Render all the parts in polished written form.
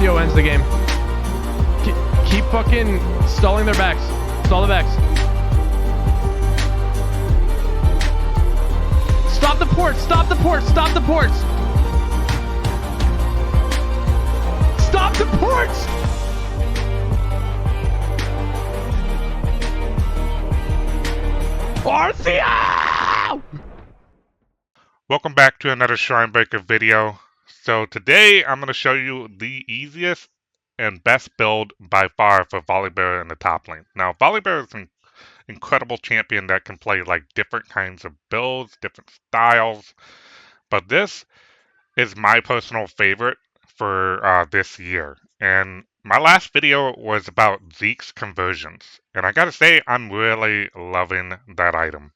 Artheo ends the game. Keep fucking stalling their backs. Stall the backs. Stop the ports! Stop the ports! Stop the ports! Stop the ports! Artheo! Welcome back to another Stormbringer video. So today I'm going to show you the easiest and best build by far for Volibear in the top lane. Now Volibear is an incredible champion that can play like different kinds of builds, different styles, but this is my personal favorite for this year. And my last video was about Zeke's conversions, and I gotta say I'm really loving that item.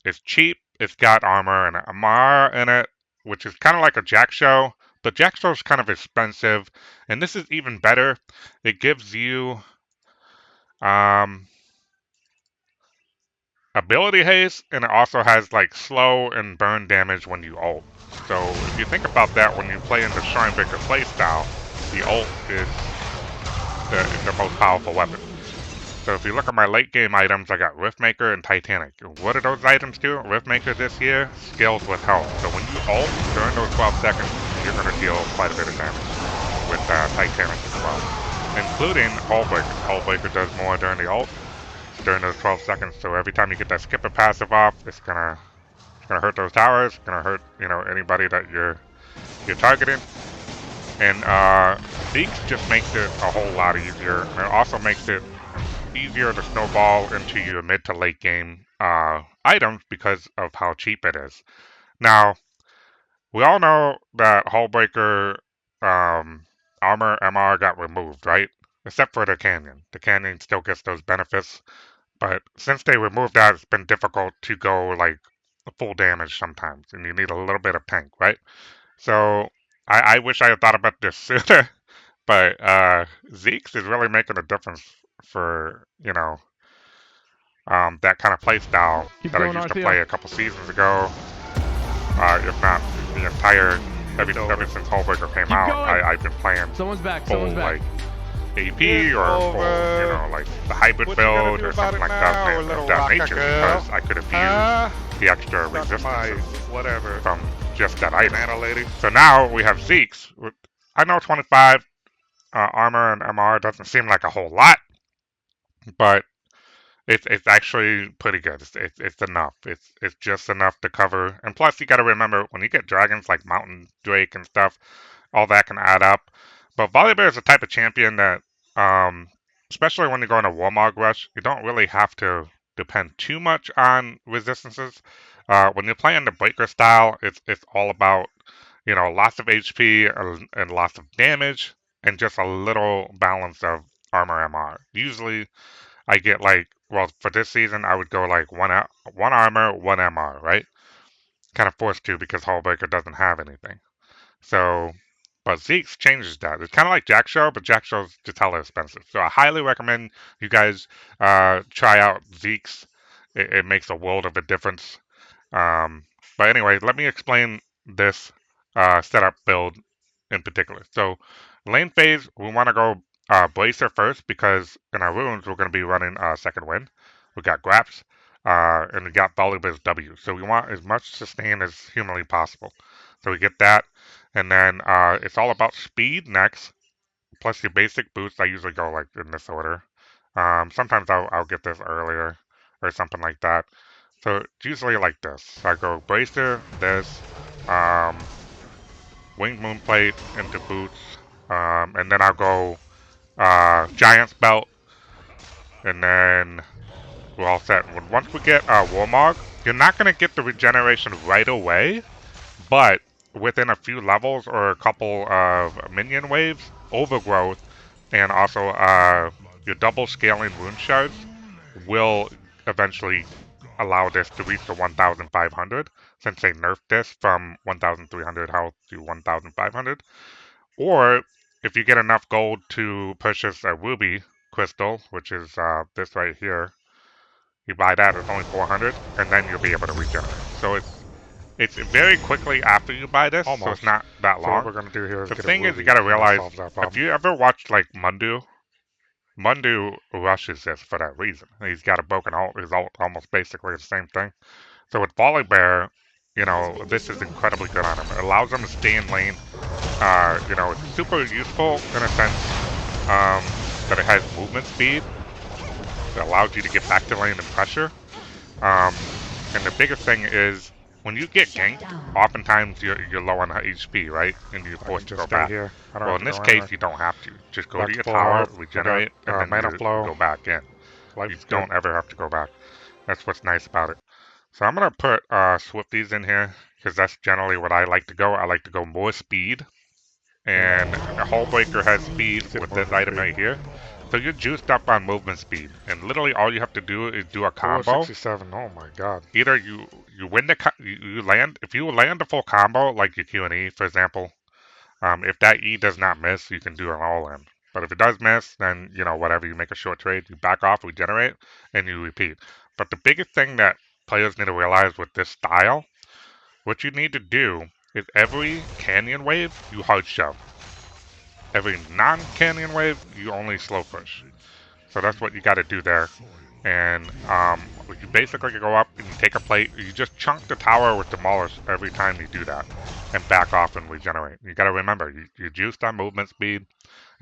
It's cheap, it's got armor and MR in it, which is kind of like a Jack Show, but Jack Show is kind of expensive, and this is even better. It gives you ability haste, and it also has like slow and burn damage when you ult. So if you think about that when you play in the Stormbringer playstyle, the ult is the most powerful weapon. So if you look at my late game items, I got Riftmaker and Titanic. What do those items do? Riftmaker this year scales with health. So when you ult during those 12 seconds, you're going to deal quite a bit of damage with Titanic as well, including hullbreaker. Hullbreaker does more during the ult during those 12 seconds. So every time you get that skipper passive off, it's gonna hurt those towers. It's gonna hurt anybody that you're targeting. And Zeke's just makes it a whole lot easier. And it also makes it easier to snowball into your mid to late game items because of how cheap it is. Now, we all know that Hullbreaker armor MR got removed, right? Except for the Canyon. The Canyon still gets those benefits, but since they removed that, it's been difficult to go like full damage sometimes, and you need a little bit of tank, right? So I wish I had thought about this sooner, but Zeke's is really making a difference for that kind of play style that I used to play a couple seasons ago. If not the entire ever since Hullbreaker came out, I've been playing full like AP or full, like the hybrid build or something like that of that nature, because I could have used the extra resistance from just that item. So now we have Zeke's. I know 25 armor and MR doesn't seem like a whole lot, but it's actually pretty good. It's enough. It's just enough to cover. And plus, you got to remember, when you get dragons like Mountain Drake and stuff, all that can add up. But Volibear is the type of champion that, especially when you go in a Warmog rush, you don't really have to depend too much on resistances. When you're playing the breaker style, it's all about lots of HP and lots of damage and just a little balance of armor MR. Usually, I get like, well, for this season, I would go like one armor, one MR, right? Kind of forced to because Hullbreaker doesn't have anything. So, but Zeke's changes that. It's kind of like Jack Show, but Jack Show's just hella expensive. So I highly recommend you guys try out Zeke's. It makes a world of a difference. But anyway, let me explain this setup build in particular. So lane phase, we want to go Bracer first, because in our runes we're going to be running second wind. We got Graps, and we got Volibear's W. So we want as much sustain as humanly possible. So we get that, and then it's all about speed next, plus your basic boost. I usually go like in this order. Sometimes I'll get this earlier or something like that. So it's usually like this. So I go Bracer, this, Winged Moonplate into boots, and then I'll go Giant's Belt, and then we're all set. Once we get Warmog, you're not going to get the regeneration right away, but within a few levels or a couple of minion waves, Overgrowth, and also your double scaling rune shards will eventually allow this to reach the 1,500, since they nerfed this from 1,300 health to 1,500. Or if you get enough gold to purchase a ruby crystal, which is this right here, you buy that, it's only 400, and then you'll be able to regenerate. So it's It's very quickly after you buy this, so it's not that long. So what we're gonna do here is the thing is, you gotta realize, if you ever watched like Mundu rushes this for that reason. He's got a broken ult. His ult almost basically the same thing. So with Volibear, you know, this is incredibly good on him. It allows him to stay in lane. You know, it's super useful in a sense that it has movement speed. It allows you to get back to lane and pressure. And the biggest thing is, when you get ganked, oftentimes you're low on HP, right? And you're forced to go back. Here. Well, in this case, you don't have to. Just go to your tower, regenerate, and then you go back in. You don't ever have to go back. That's what's nice about it. So I'm going to put Swifties in here, because that's generally what I like to go. I like to go more speed. And a hullbreaker has speed with this item right here. So you're juiced up on movement speed, and literally all you have to do is do a combo. 467. Oh my god! Either you win the you land, if you land the full combo like your Q and E, for example. If that E does not miss, you can do an all in. But if it does miss, then you know whatever. You make a short trade, you back off, regenerate, and you repeat. But the biggest thing that players need to realize with this style, what you need to do is every canyon wave you hard shove. Every non-canyon wave, you only slow push. So that's what you got to do there. And you basically go up and you take a plate. You just chunk the tower with Demolish every time you do that. And back off and regenerate. You got to remember, you juiced on movement speed.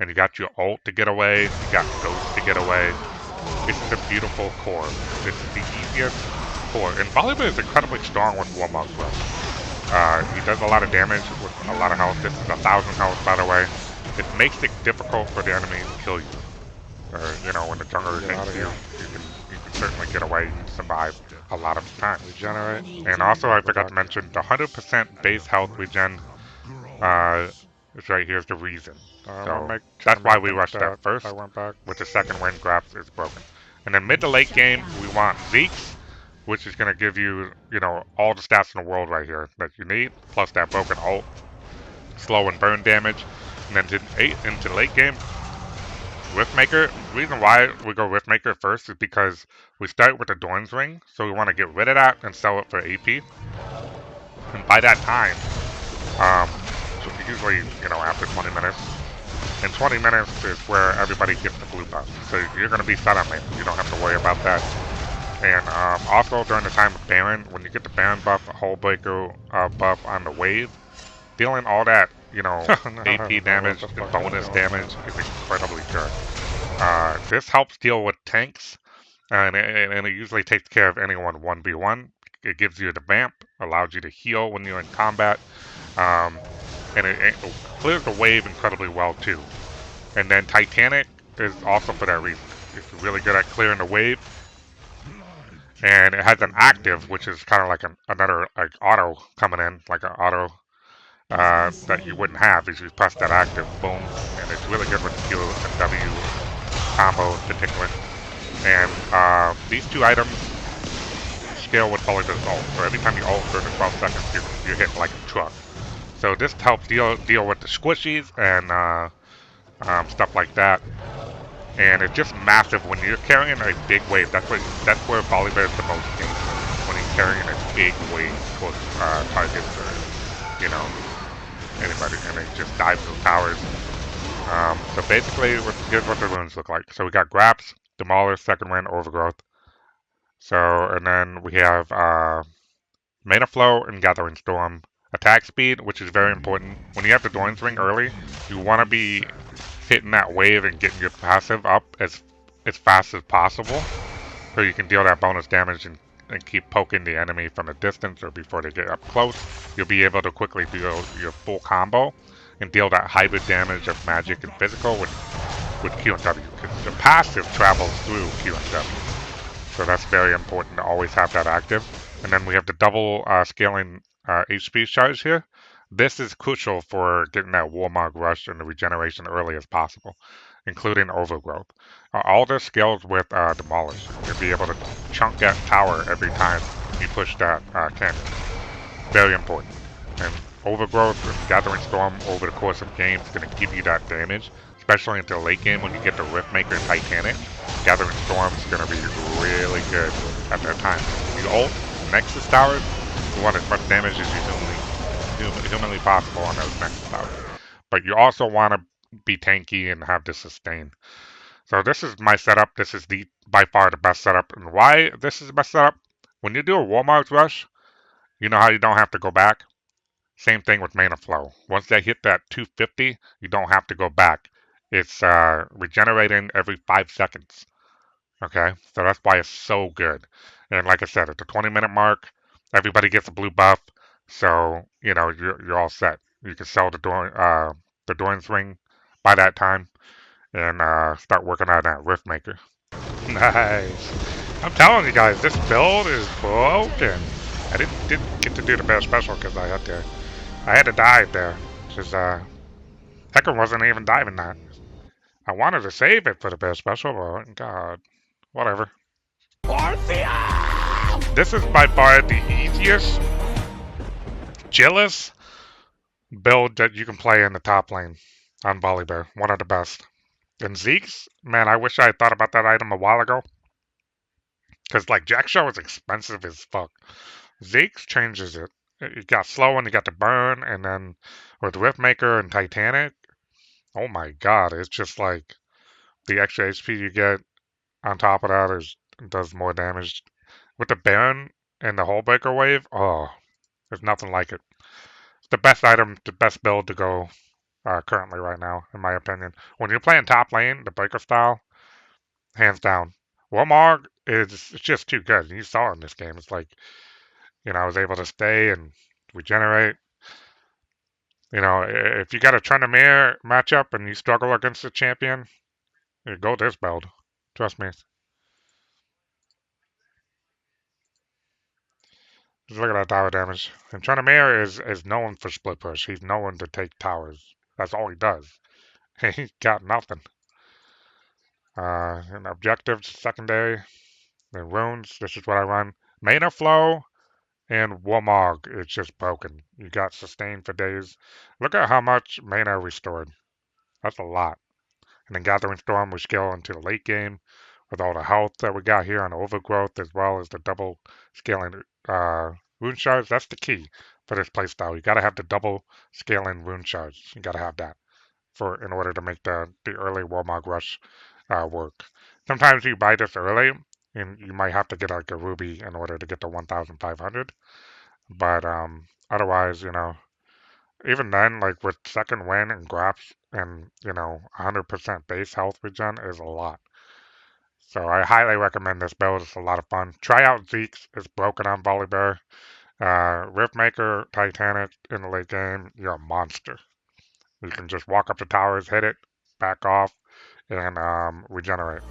And you got your ult to get away. You got Ghost to get away. This is a beautiful core. This is the easiest core. And Volibear is incredibly strong with Warmog Rush. He does a lot of damage with a lot of health. This is 1,000 health, by the way. It makes it difficult for the enemy to kill you. You know, when the jungler hits you, you can certainly get away and survive a lot of the time. Regenerate. And also, I forgot to mention, the 100% base health regen is right here's the reason. So that's why we rushed that first. With the second wind grabs is broken. And then mid to late game, we want Zeke's, which is going to give you, you know, all the stats in the world right here that you need, plus that broken ult, slow and burn damage. And then into late game, Riftmaker. The reason why we go Riftmaker first is because we start with the Dorn's Ring, so we want to get rid of that and sell it for AP. And by that time, so usually, you know, after 20 minutes, and 20 minutes is where everybody gets the blue buff. So you're going to be set on lane. You don't have to worry about that. And also during the time of Baron, when you get the Baron buff, a hullbreaker buff on the wave, dealing all that, you know, AP damage and bonus damage is incredibly good. This helps deal with tanks, and it usually takes care of anyone 1v1. It gives you the vamp, allows you to heal when you're in combat, and it clears the wave incredibly well too. And then Titanic is also for that reason. It's really good at clearing the wave. And it has an active, which is kind of like another like auto coming in, like an auto that you wouldn't have if you press that active, boom, and it's really good with the Q and W combo in particular. And these two items scale with Volibear's ult. So every time you ult during 12 seconds, you're hitting like a truck. So this helps deal with the squishies and stuff like that. And it's just massive when you're carrying a big wave. That's where Volibear is the most dangerous, when he's carrying a big wave towards targets or, you know, anybody, and they just dive through towers. So basically, here's what the runes look like. So we got Graps, Demolish, Second Wind, Overgrowth. So, and then we have Mana Flow and Gathering Storm. Attack speed, which is very important. When you have the Dorn's Ring early, you want to be hitting that wave and getting your passive up as fast as possible, so you can deal that bonus damage and keep poking the enemy from a distance or before they get up close. You'll be able to quickly do your full combo and deal that hybrid damage of magic and physical with Q and W, because the passive travels through Q and W. So that's very important to always have that active. And then we have the double scaling HP charge here. This is crucial for getting that Warmog Rush and the regeneration early as possible, including Overgrowth. All this scales with Demolish. You'll be able to chunk that tower every time you push that cannon. Very important. And Overgrowth and Gathering Storm over the course of games is going to give you that damage, especially into the late game when you get the Riftmaker and Titanic. Gathering Storm is going to be really good at that time. You ult Nexus towers, You want as much damage as humanly possible on those next stuff. But you also want to be tanky and have the sustain. So this is my setup. This is by far the best setup. And why this is the best setup? When you do a Warmark's Rush, you know how you don't have to go back? Same thing with Mana Flow. Once they hit that 250, you don't have to go back. It's regenerating every 5 seconds. Okay? So that's why it's so good. And like I said, at the 20-minute mark, everybody gets a blue buff. So, you know, you're all set. You can sell the Doran's Ring by that time and start working on that Riftmaker. Nice. I'm telling you guys, this build is broken. I didn't get to do the bear special because I had to dive there. Because Hecker wasn't even diving that. I wanted to save it for the bear special, but God, whatever. ARTHEO! This is by far the easiest, chilliest build that you can play in the top lane on Volibear. One of the best. And Zeke's, man, I wish I had thought about that item a while ago. Because, like, Jack Shaw is expensive as fuck. Zeke's changes it. You got slow and you got the burn, and then with Riftmaker and Titanic, oh my god, it's just like the extra HP you get on top of that does more damage. With the Baron and the Hullbreaker wave, oh, there's nothing like it. It's the best item, the best build to go currently right now, in my opinion. When you're playing top lane, the Breaker style, hands down. Warmog is just too good. You saw it in this game. It's like, you know, I was able to stay and regenerate. You know, if you got a Trendamere matchup and you struggle against the champion, you go this build. Trust me. Just look at that tower damage. And Trendamere is known for split push. He's known to take towers. That's all he does. He got nothing. And objectives, secondary, the runes. This is what I run. Mana flow and Warmog. It's just broken. You got sustained for days. Look at how much mana restored. That's a lot. And then Gathering Storm we scale into the late game with all the health that we got here on Overgrowth, as well as the double scaling rune shards. That's the key for this playstyle. You got to have the double scaling rune shards. You got to have that in order to make the early Warmog Rush work. Sometimes you buy this early, and you might have to get like a ruby in order to get to 1,500. But otherwise, you know, even then, like with second win and graps and, you know, 100% base health regen is a lot. So I highly recommend this build. It's a lot of fun. Try out Zeke's. It's broken on Volibear. Riftmaker, Titanic in the late game, you're a monster. You can just walk up the towers, hit it, back off, and regenerate.